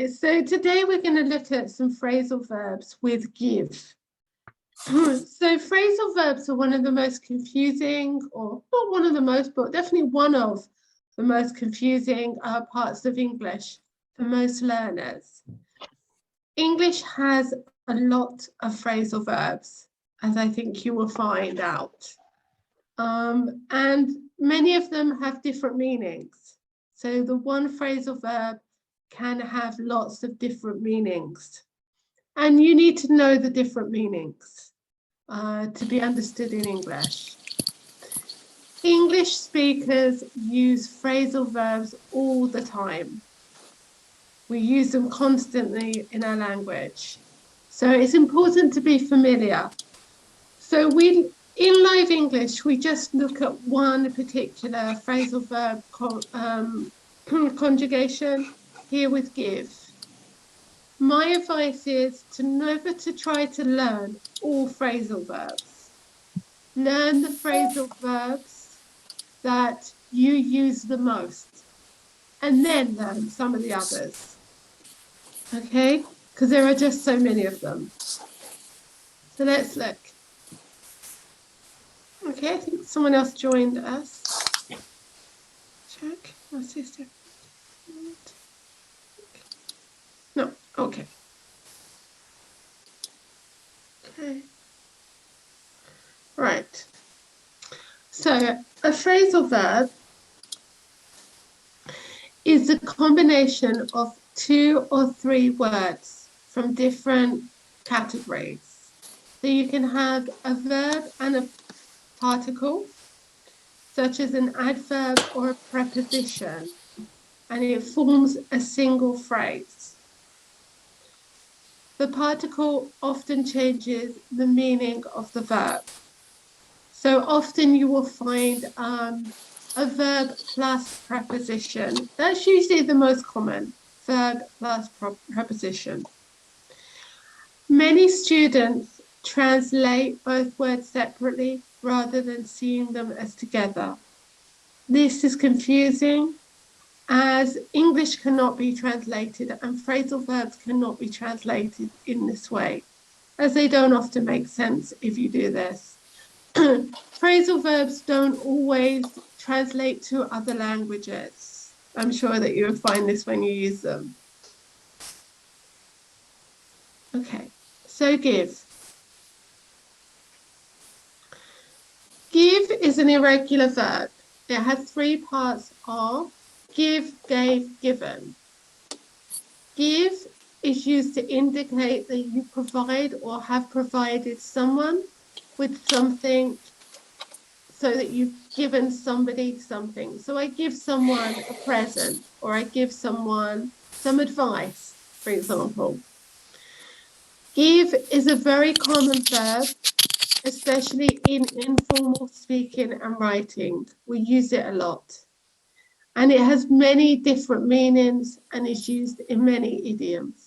Okay, so today we're going to look at some phrasal verbs with give. So phrasal verbs are one of the most confusing, or not one of the most, but definitely one of the most confusing parts of English for most learners. English has a lot of phrasal verbs, as I think you will find out. And many of them have different meanings. So the one phrasal verb can have lots of different meanings. And you need to know the different meanings to be understood in English. English speakers use phrasal verbs all the time. We use them constantly in our language. So it's important to be familiar. So in live English, we just look at one particular phrasal verb conjugation, here with give. My advice is to never to try to learn all phrasal verbs. Learn the phrasal verbs that you use the most, and then learn some of the others. Okay? Because there are just so many of them. So let's look. Okay, I think someone else joined us. Check my sister. No, okay. Okay. Right. So a phrasal verb is a combination of 2 or 3 words from different categories. So you can have a verb and a particle, such as an adverb or a preposition, and it forms a single phrase. The particle often changes the meaning of the verb. So often you will find a verb plus preposition. That's usually the most common, verb plus preposition. Many students translate both words separately rather than seeing them as together. This is confusing, as English cannot be translated and phrasal verbs cannot be translated in this way, as they don't often make sense if you do this. Phrasal verbs don't always translate to other languages. I'm sure that you'll find this when you use them. Okay, so give. Give is an irregular verb. It has 3 parts of give, gave, given. Give is used to indicate that you provide or have provided someone with something, so that you've given somebody something. So I give someone a present, or I give someone some advice, for example. Give is a very common verb, especially in informal speaking and writing. We use it a lot. And it has many different meanings and is used in many idioms.